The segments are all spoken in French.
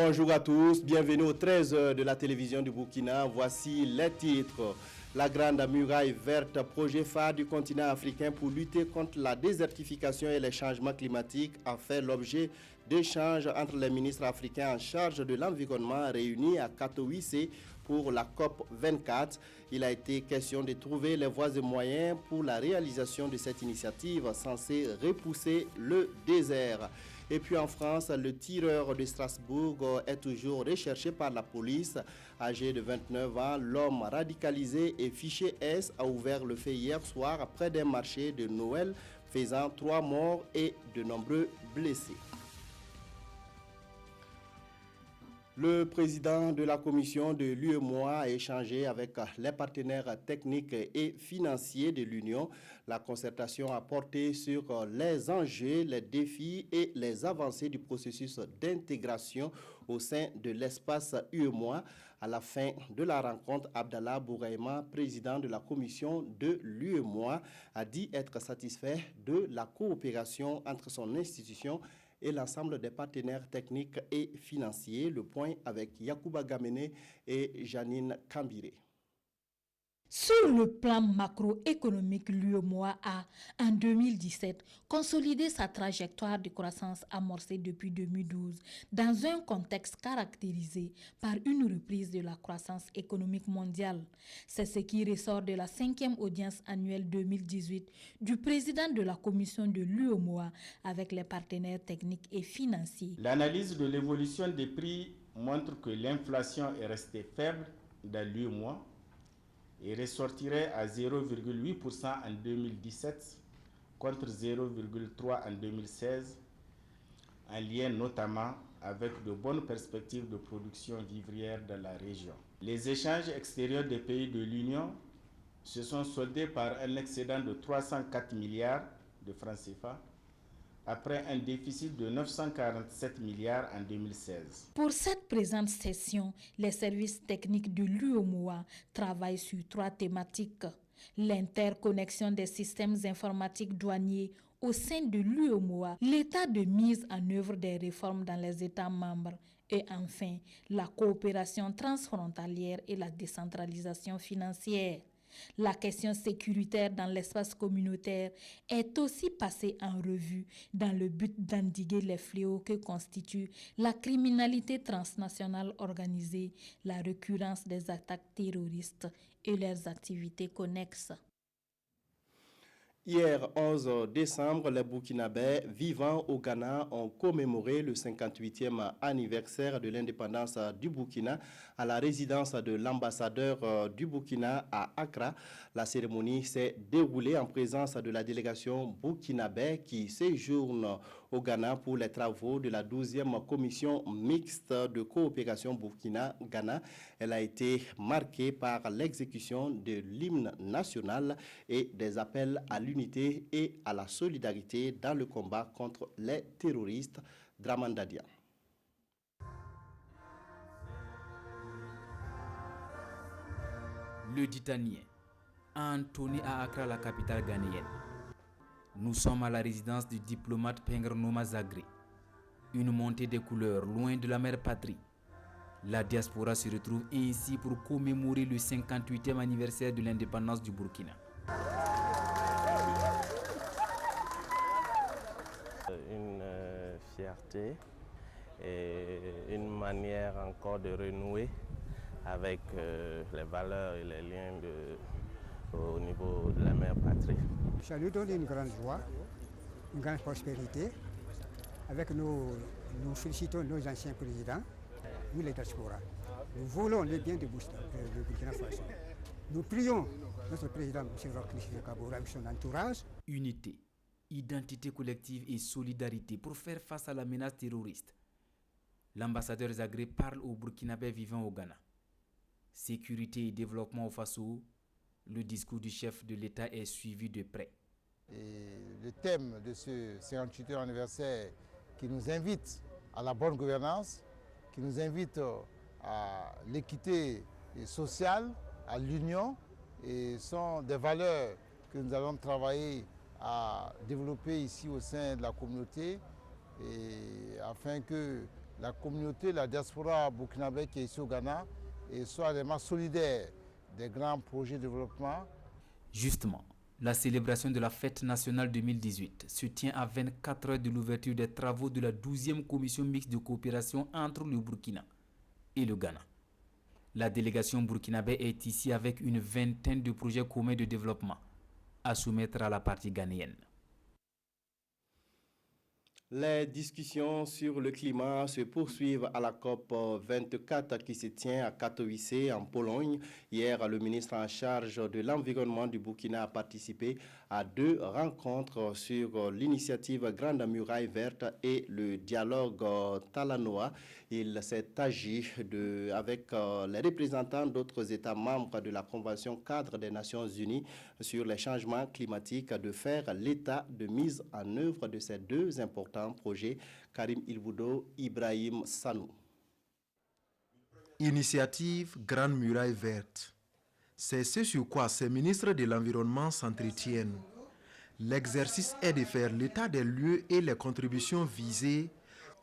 Bonjour à tous, bienvenue aux 13h de la télévision du Burkina. Voici les titres. La Grande Muraille Verte, projet phare du continent africain pour lutter contre la désertification et les changements climatiques, a fait l'objet d'échanges entre les ministres africains en charge de l'environnement réunis à Katowice pour la COP 24. Il a été question de trouver les voies et moyens pour la réalisation de cette initiative censée repousser le désert. Et puis en France, le tireur de Strasbourg est toujours recherché par la police. Âgé de 29 ans, l'homme radicalisé et fiché S a ouvert le feu hier soir près d'un marché de Noël, faisant 3 morts et de nombreux blessés. Le président de la commission de l'UEMOA a échangé avec les partenaires techniques et financiers de l'Union. La concertation a porté sur les enjeux, les défis et les avancées du processus d'intégration au sein de l'espace UEMOA. À la fin de la rencontre, Abdallah Bouraïma, président de la commission de l'UEMOA, a dit être satisfait de la coopération entre son institution et l'ensemble des partenaires techniques et financiers. Le point avec Yacouba Gamene et Janine Kambiré. Sur le plan macroéconomique, l'UEMOA a, en 2017, consolidé sa trajectoire de croissance amorcée depuis 2012 dans un contexte caractérisé par une reprise de la croissance économique mondiale. C'est ce qui ressort de la 5e audience annuelle 2018 du président de la commission de l'UEMOA avec les partenaires techniques et financiers. L'analyse de l'évolution des prix montre que l'inflation est restée faible dans l'UEMOA et ressortirait à 0,8% en 2017 contre 0,3% en 2016, en lien notamment avec de bonnes perspectives de production vivrière dans la région. Les échanges extérieurs des pays de l'Union se sont soldés par un excédent de 304 milliards de francs CFA, après un déficit de 947 milliards en 2016. Pour cette présente session, les services techniques de l'UEMOA travaillent sur 3 thématiques. L'interconnexion des systèmes informatiques douaniers au sein de l'UEMOA, l'état de mise en œuvre des réformes dans les États membres et enfin la coopération transfrontalière et la décentralisation financière. La question sécuritaire dans l'espace communautaire est aussi passée en revue dans le but d'endiguer les fléaux que constituent la criminalité transnationale organisée, la récurrence des attaques terroristes et leurs activités connexes. Hier 11 décembre, les Burkinabés vivant au Ghana ont commémoré le 58e anniversaire de l'indépendance du Burkina à la résidence de l'ambassadeur du Burkina à Accra. La cérémonie s'est déroulée en présence de la délégation burkinabé qui séjourne au Ghana pour les travaux de la 12e commission mixte de coopération Burkina-Ghana. Elle a été marquée par l'exécution de l'hymne national et des appels à l'unité et à la solidarité dans le combat contre les terroristes. Dramandadia. Le Ditanien, entonné à Accra, la capitale ghanéenne. Nous sommes à la résidence du diplomate Pengre Noma Zagré. Une montée des couleurs loin de la mère patrie. La diaspora se retrouve ainsi pour commémorer le 58e anniversaire de l'indépendance du Burkina. Une fierté et une manière encore de renouer avec les valeurs et les liens au niveau de la mère patrie. Ça nous donne une grande joie, une grande prospérité. Avec nous félicitons nos anciens présidents, nous les diasporas. Nous voulons le bien de Burkina Faso. Nous prions notre président, M. Roch-Christophe Kabore, avec son entourage. Unité, identité collective et solidarité pour faire face à la menace terroriste. L'ambassadeur Zagré parle aux Burkinabés vivant au Ghana. Sécurité et développement au Faso, le discours du chef de l'État est suivi de près. Et le thème de ce 58e anniversaire qui nous invite à la bonne gouvernance, qui nous invite à l'équité sociale, à l'union, et sont des valeurs que nous allons travailler à développer ici au sein de la communauté et afin que la communauté, la diaspora burkinabé qui est ici au Ghana et soit vraiment solidaire des grands projets de développement. Justement, la célébration de la fête nationale 2018 se tient à 24 heures de l'ouverture des travaux de la 12e commission mixte de coopération entre le Burkina et le Ghana. La délégation burkinabé est ici avec une vingtaine de projets communs de développement à soumettre à la partie ghanéenne. Les discussions sur le climat se poursuivent à la COP 24 qui se tient à Katowice en Pologne. Hier, le ministre en charge de l'environnement du Burkina a participé à 2 rencontres sur l'initiative Grande Muraille Verte et le dialogue Talanoa. Il s'est agi avec les représentants d'autres États membres de la Convention cadre des Nations Unies sur les changements climatiques de faire l'état de mise en œuvre de ces 2 importants projet. Karim Ilboudo, Ibrahim Sanou. Initiative Grande Muraille Verte. C'est ce sur quoi ces ministres de l'Environnement s'entretiennent. L'exercice est de faire l'état des lieux et les contributions visées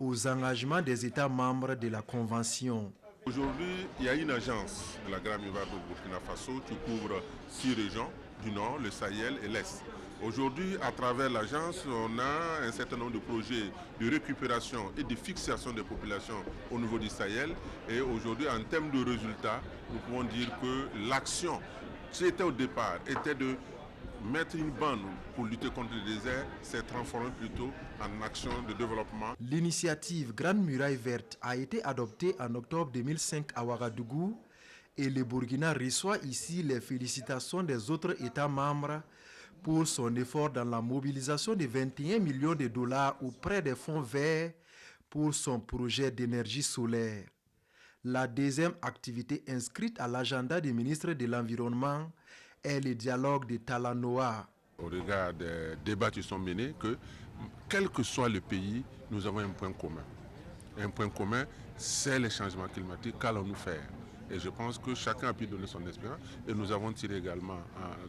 aux engagements des États membres de la Convention. Aujourd'hui, il y a une agence de la Grande Muraille de Burkina Faso qui couvre 6 régions du Nord, le Sahel et l'Est. Aujourd'hui, à travers l'agence, on a un certain nombre de projets de récupération et de fixation des populations au niveau du Sahel. Et aujourd'hui, en termes de résultats, nous pouvons dire que l'action qui était au départ était de mettre une bande pour lutter contre le désert, s'est transformée plutôt en action de développement. L'initiative Grande Muraille Verte a été adoptée en octobre 2005 à Ouagadougou et le Burkina reçoit ici les félicitations des autres États membres pour son effort dans la mobilisation de 21 millions de dollars auprès des fonds verts pour son projet d'énergie solaire. La deuxième activité inscrite à l'agenda des ministres de l'Environnement est le dialogue de Talanoa. Au regard des débats qui sont menés, que quel que soit le pays, nous avons un point commun. Un point commun, c'est les changements climatiques. Qu'allons-nous faire? Et je pense que chacun a pu donner son expérience et nous avons tiré également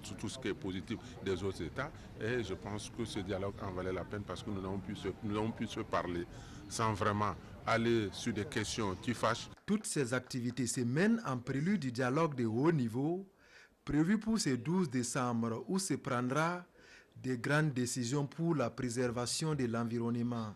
sur tout ce qui est positif des autres États. Et je pense que ce dialogue en valait la peine parce que nous avons pu se parler sans vraiment aller sur des questions qui fâchent. Toutes ces activités se mènent en prélude du dialogue de haut niveau prévu pour ce 12 décembre où se prendra de grandes décisions pour la préservation de l'environnement.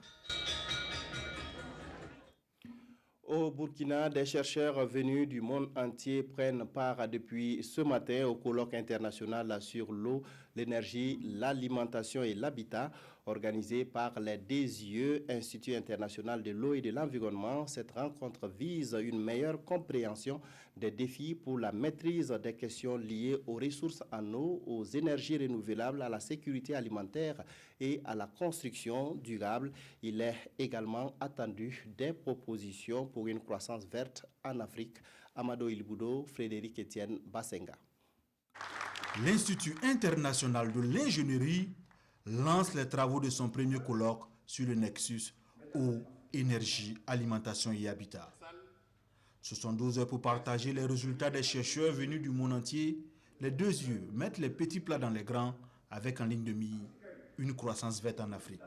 Au Burkina, des chercheurs venus du monde entier prennent part depuis ce matin au colloque international sur l'eau, l'énergie, l'alimentation et l'habitat, organisé par les DESIeux, Institut international de l'eau et de l'environnement. Cette rencontre vise une meilleure compréhension des défis pour la maîtrise des questions liées aux ressources en eau, aux énergies renouvelables, à la sécurité alimentaire et à la construction durable. Il est également attendu des propositions pour une croissance verte en Afrique. Amado Ilboudo, Frédéric Etienne Bassenga. L'Institut international de l'ingénierie lance les travaux de son premier colloque sur le nexus eau, énergie, alimentation et habitat. Ce sont 12 heures pour partager les résultats des chercheurs venus du monde entier. Les DESIeux mettent les petits plats dans les grands avec en ligne de mire une croissance verte en Afrique.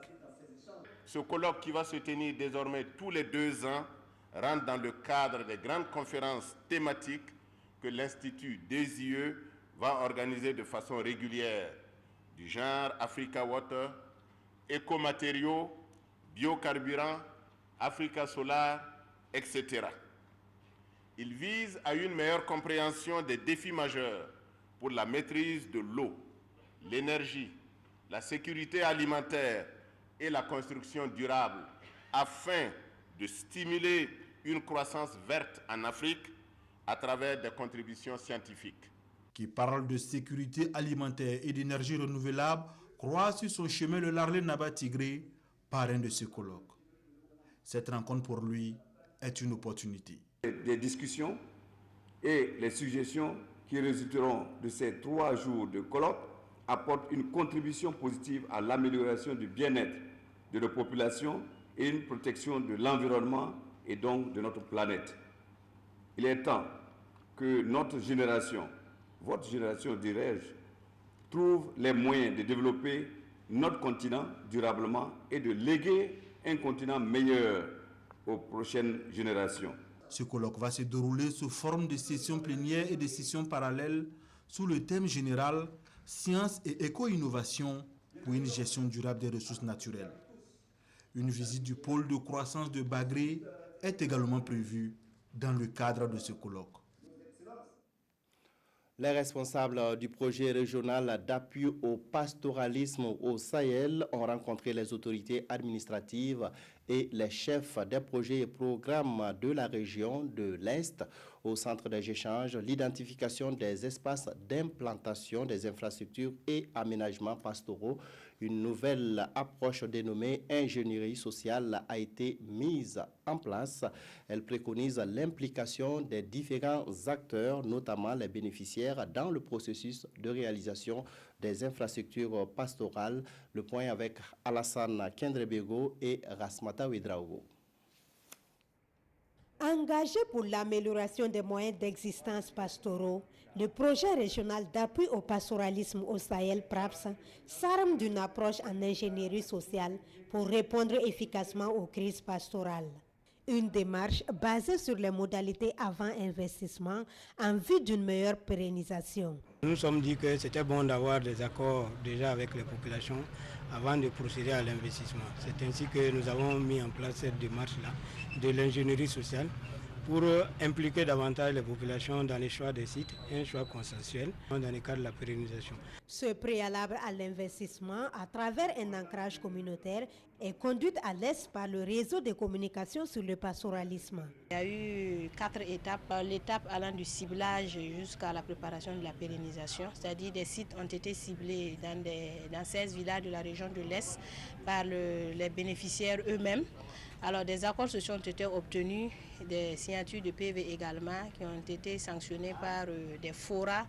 Ce colloque qui va se tenir désormais tous les 2 ans rentre dans le cadre des grandes conférences thématiques que l'Institut DESIeux va organiser de façon régulière, du genre Africa Water, écomatériaux, biocarburants, Africa Solar, etc. Il vise à une meilleure compréhension des défis majeurs pour la maîtrise de l'eau, l'énergie, la sécurité alimentaire et la construction durable afin de stimuler une croissance verte en Afrique à travers des contributions scientifiques. Qui parle de sécurité alimentaire et d'énergie renouvelable, croit sur son chemin le Larlé Naba Tigré, parrain de ce colloque. Cette rencontre pour lui est une opportunité. Des discussions et les suggestions qui résulteront de ces 3 jours de colloque apportent une contribution positive à l'amélioration du bien-être de nos populations et une protection de l'environnement et donc de notre planète. Il est temps que notre génération, votre génération dirais-je, trouve les moyens de développer notre continent durablement et de léguer un continent meilleur aux prochaines générations. Ce colloque va se dérouler sous forme de sessions plénières et de sessions parallèles sous le thème général « Sciences et éco-innovation pour une gestion durable des ressources naturelles ». Une visite du pôle de croissance de Bagré est également prévue dans le cadre de ce colloque. Les responsables du projet régional d'appui au pastoralisme au Sahel ont rencontré les autorités administratives et les chefs des projets et programmes de la région de l'Est au centre des échanges, l'identification des espaces d'implantation des infrastructures et aménagements pastoraux. Une nouvelle approche dénommée ingénierie sociale a été mise en place. Elle préconise l'implication des différents acteurs, notamment les bénéficiaires, dans le processus de réalisation des infrastructures pastorales. Le point avec Alassane Kendrebego et Rasmata Ouedraogo. Engagé pour l'amélioration des moyens d'existence pastoraux, le projet régional d'appui au pastoralisme au Sahel, PRAPS, s'arme d'une approche en ingénierie sociale pour répondre efficacement aux crises pastorales. Une démarche basée sur les modalités avant investissement en vue d'une meilleure pérennisation. Nous nous sommes dit que c'était bon d'avoir des accords déjà avec les populations avant de procéder à l'investissement. C'est ainsi que nous avons mis en place cette démarche-là de l'ingénierie sociale pour impliquer davantage les populations dans les choix des sites et un choix consensuel dans le cadre de la pérennisation. Ce préalable à l'investissement à travers un ancrage communautaire est conduit à l'Est par le réseau de communication sur le pastoralisme. Il y a eu 4 étapes. L'étape allant du ciblage jusqu'à la préparation de la pérennisation, c'est-à-dire des sites ont été ciblés dans 16 villages de la région de l'Est par les bénéficiaires eux-mêmes. Alors des accords se sont été obtenus, des signatures de PV également qui ont été sanctionnées par des forats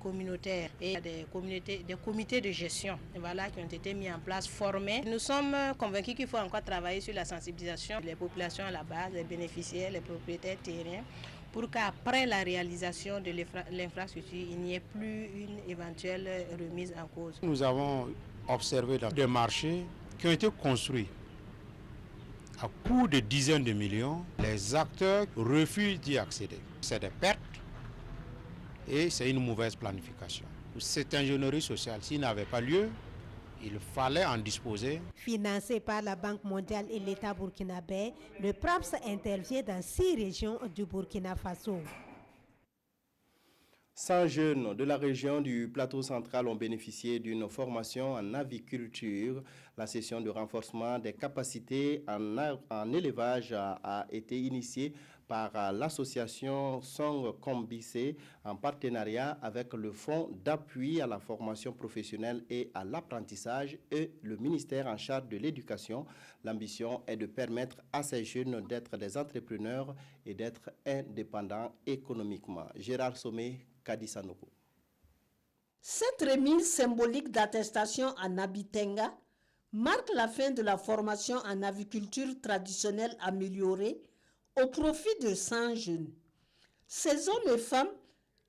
communautaires et des comités de gestion qui ont été mis en place, formés. Nous sommes convaincus qu'il faut encore travailler sur la sensibilisation des populations à la base, les bénéficiaires, les propriétaires terriens, pour qu'après la réalisation de l'infrastructure, il n'y ait plus une éventuelle remise en cause. Nous avons observé des marchés qui ont été construits à coût de dizaines de millions. Les acteurs refusent d'y accéder. C'est des pertes et c'est une mauvaise planification. Cette ingénierie sociale, s'il n'avait pas lieu, il fallait en disposer. Financé par la Banque mondiale et l'État burkinabé, le PRAPS intervient dans 6 régions du Burkina Faso. 100 jeunes de la région du plateau central ont bénéficié d'une formation en aviculture. La session de renforcement des capacités en élevage a été initiée par l'association Song Kombissé en partenariat avec le Fonds d'appui à la formation professionnelle et à l'apprentissage et le ministère en charge de l'éducation. L'ambition est de permettre à ces jeunes d'être des entrepreneurs et d'être indépendants économiquement. Gérard Sommet, Kadisanogo. Cette remise symbolique d'attestation en Abitenga marque la fin de la formation en aviculture traditionnelle améliorée au profit de 100 jeunes. Ces hommes et femmes,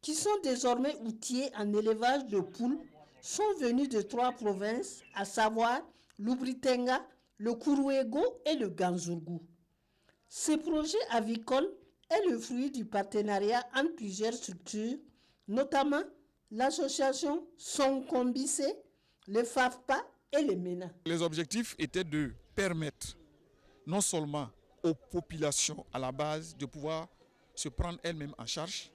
qui sont désormais outillés en élevage de poules, sont venus de 3 provinces, à savoir l'Ubritenga, le Kourouégo et le Ganzourgou. Ce projet avicole est le fruit du partenariat entre plusieurs structures, notamment l'association Song Kombissé, le FAFPA et le MENA. Les objectifs étaient de permettre non seulement aux populations à la base de pouvoir se prendre elles-mêmes en charge,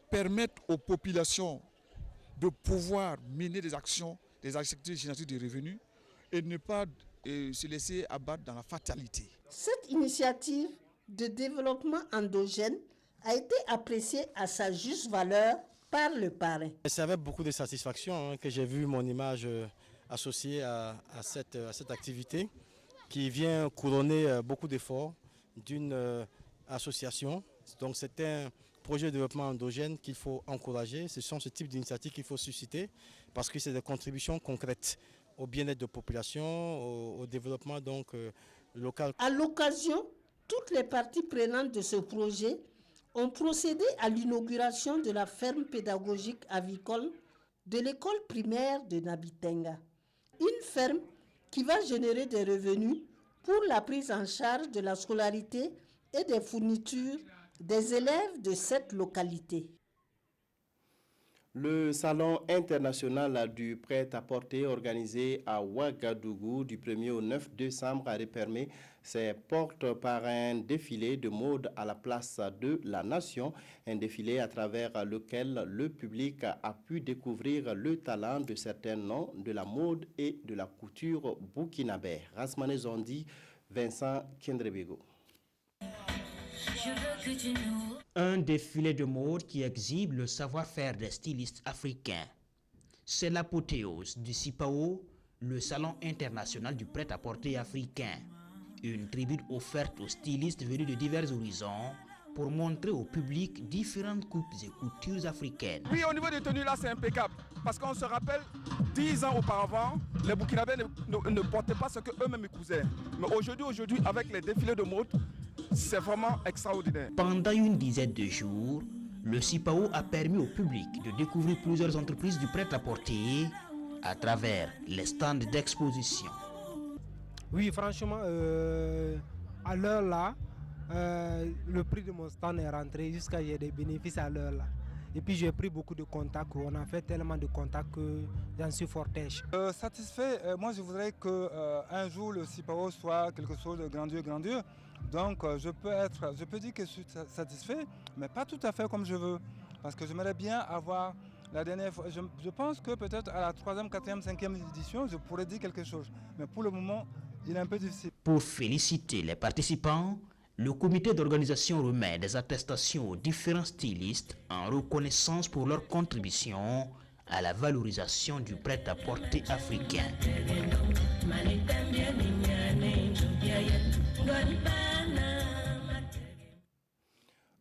permettre aux populations de pouvoir mener des actions, des activités génératives de revenus et ne pas se laisser abattre dans la fatalité. Cette initiative de développement endogène a été appréciée à sa juste valeur par le parrain. C'est avec beaucoup de satisfaction que j'ai vu mon image associée à cette activité qui vient couronner beaucoup d'efforts d'une association. Donc c'est un projet de développement endogène qu'il faut encourager. Ce sont ce type d'initiatives qu'il faut susciter parce que c'est des contributions concrètes au bien-être de la population, au développement donc, local. À l'occasion, toutes les parties prenantes de ce projet ont procédé à l'inauguration de la ferme pédagogique avicole de l'école primaire de Nabitenga. Une ferme qui va générer des revenus pour la prise en charge de la scolarité et des fournitures des élèves de cette localité. Le Salon international du prêt-à-porter organisé à Ouagadougou du 1er au 9 décembre a refermé ses portes par un défilé de mode à la place de la Nation, un défilé à travers lequel le public a pu découvrir le talent de certains noms de la mode et de la couture burkinabé. Rasmane Zondi, Vincent Kendrebego. Un défilé de mode qui exhibe le savoir-faire des stylistes africains. C'est l'apothéose du CIPAO, le Salon international du prêt-à-porter africain. Une tribune offerte aux stylistes venus de divers horizons pour montrer au public différentes coupes et coutures africaines. Oui, au niveau des tenues, là, c'est impeccable. Parce qu'on se rappelle, 10 ans auparavant, les Burkinabés ne portaient pas ce qu'eux-mêmes cousaient. Mais aujourd'hui, avec les défilés de mode, c'est vraiment extraordinaire. Pendant une dizaine de jours, le CIPAO a permis au public de découvrir plusieurs entreprises du prêt-à-porter à travers les stands d'exposition. Oui, franchement, à l'heure là, le prix de mon stand est rentré jusqu'à j'ai des bénéfices à l'heure là. Et puis j'ai pris beaucoup de contacts, on a fait tellement de contacts que j'en suis fort riche. Satisfait, moi je voudrais qu'un jour le CIPAO soit quelque chose de grandiose. Donc je peux dire que je suis satisfait, mais pas tout à fait comme je veux. Parce que j'aimerais bien avoir la dernière fois. Je pense que peut-être à la 3e, 4e, 5e édition, je pourrais dire quelque chose. Mais pour le moment, il est un peu difficile. Pour féliciter les participants, le comité d'organisation remet des attestations aux différents stylistes en reconnaissance pour leur contribution à la valorisation du prêt-à-porter africain.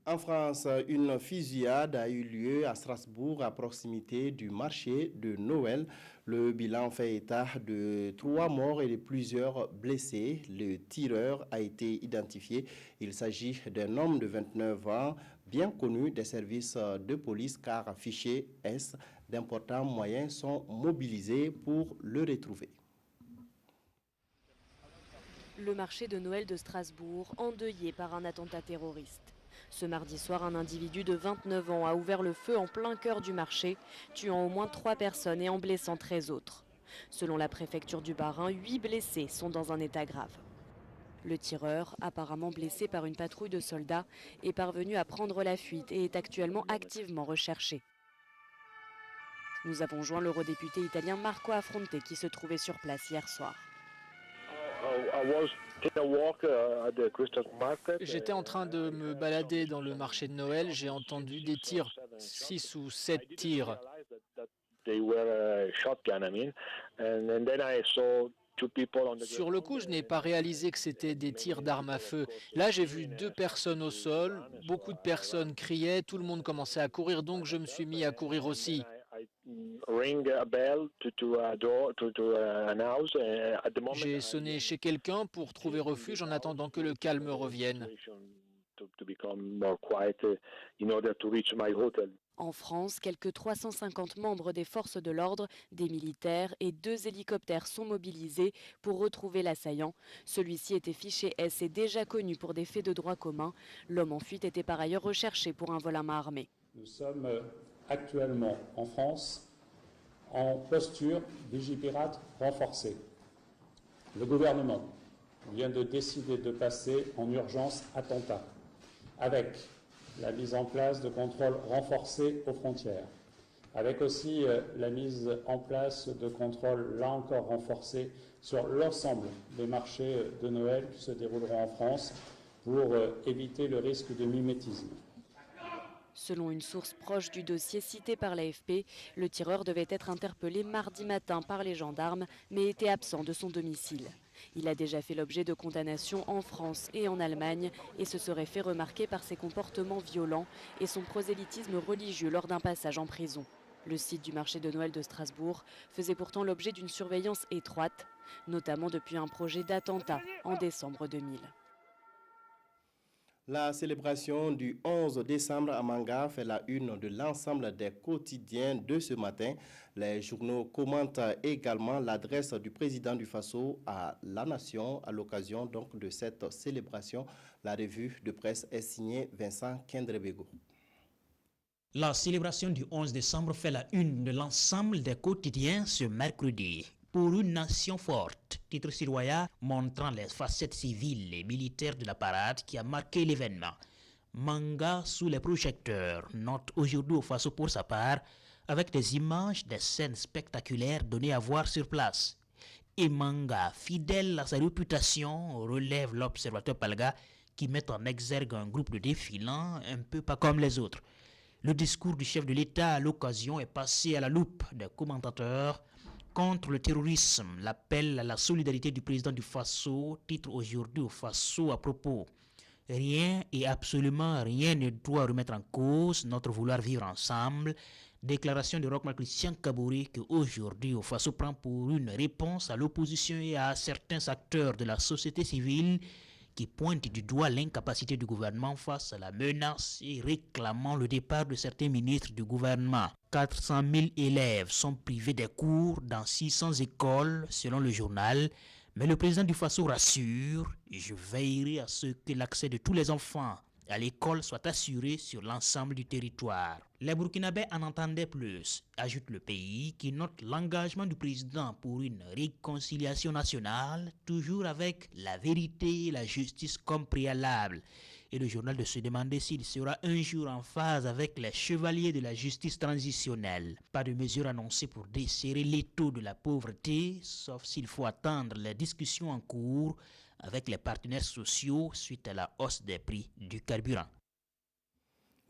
En France, une fusillade a eu lieu à Strasbourg à proximité du marché de Noël. Le bilan fait état de 3 morts et de plusieurs blessés. Le tireur a été identifié. Il s'agit d'un homme de 29 ans, bien connu des services de police car fiché S. D'importants moyens sont mobilisés pour le retrouver. Le marché de Noël de Strasbourg, endeuillé par un attentat terroriste. Ce mardi soir, un individu de 29 ans a ouvert le feu en plein cœur du marché, tuant au moins 3 personnes et en blessant 13 autres. Selon la préfecture du Bas-Rhin, 8 blessés sont dans un état grave. Le tireur, apparemment blessé par une patrouille de soldats, est parvenu à prendre la fuite et est actuellement activement recherché. Nous avons joint l'eurodéputé italien Marco Affronte qui se trouvait sur place hier soir. J'étais en train de me balader dans le marché de Noël, j'ai entendu des tirs, 6 ou 7 tirs. Sur le coup, je n'ai pas réalisé que c'était des tirs d'armes à feu. Là, j'ai vu 2 personnes au sol, beaucoup de personnes criaient, tout le monde commençait à courir, donc je me suis mis à courir aussi. J'ai sonné chez quelqu'un pour trouver refuge en attendant que le calme revienne. En France, quelques 350 membres des forces de l'ordre, des militaires et 2 hélicoptères sont mobilisés pour retrouver l'assaillant. Celui-ci était fiché S et déjà connu pour des faits de droit commun. L'homme en fuite était par ailleurs recherché pour un vol à main armée. Nous sommes actuellement en France en posture Vigipirate renforcée. Le gouvernement vient de décider de passer en urgence attentat avec la mise en place de contrôles renforcés aux frontières, avec aussi la mise en place de contrôles là encore renforcés sur l'ensemble des marchés de Noël qui se dérouleront en France pour éviter le risque de mimétisme. Selon une source proche du dossier cité par l'AFP, le tireur devait être interpellé mardi matin par les gendarmes, mais était absent de son domicile. Il a déjà fait l'objet de condamnations en France et en Allemagne et se serait fait remarquer par ses comportements violents et son prosélytisme religieux lors d'un passage en prison. Le site du marché de Noël de Strasbourg faisait pourtant l'objet d'une surveillance étroite, notamment depuis un projet d'attentat en décembre 2000. La célébration du 11 décembre à Manga fait la une de l'ensemble des quotidiens de ce matin. Les journaux commentent également l'adresse du président du Faso à la nation à l'occasion donc de cette célébration. La revue de presse est signée Vincent Kendrebego. La célébration du 11 décembre fait la une de l'ensemble des quotidiens ce mercredi. Pour une nation forte, titre citoyen montrant les facettes civiles et militaires de la parade qui a marqué l'événement. Manga sous les projecteurs note aujourd'hui au Faso pour sa part avec des images des scènes spectaculaires données à voir sur place. Et Manga, fidèle à sa réputation, relève l'observateur Palga qui met en exergue un groupe de défilants un peu pas comme les autres. Le discours du chef de l'État à l'occasion est passé à la loupe des commentateurs. Contre le terrorisme, l'appel à la solidarité du président du Faso, titre aujourd'hui au Faso à propos. Rien et absolument rien ne doit remettre en cause notre vouloir vivre ensemble. Déclaration de Rochmal Christian Kabouré que aujourd'hui au Faso prend pour une réponse à l'opposition et à certains acteurs de la société civile qui pointent du doigt l'incapacité du gouvernement face à la menace et réclamant le départ de certains ministres du gouvernement. 400 000 élèves sont privés des cours dans 600 écoles selon le journal, mais le président du Faso rassure « Je veillerai à ce que l'accès de tous les enfants à l'école soit assuré sur l'ensemble du territoire ». Les Burkinabés en entendaient plus, ajoute le pays, qui note l'engagement du président pour une réconciliation nationale, toujours avec la vérité et la justice comme préalable. Et le journal de se demander s'il sera un jour en phase avec les chevaliers de la justice transitionnelle. Pas de mesures annoncées pour desserrer l'étau de la pauvreté, sauf s'il faut attendre les discussions en cours avec les partenaires sociaux suite à la hausse des prix du carburant.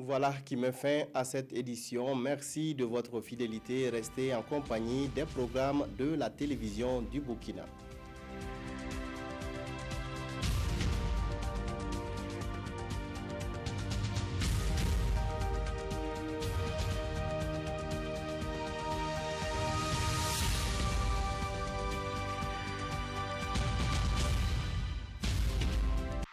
Voilà qui met fin à cette édition. Merci de votre fidélité. Restez en compagnie des programmes de la télévision du Burkina.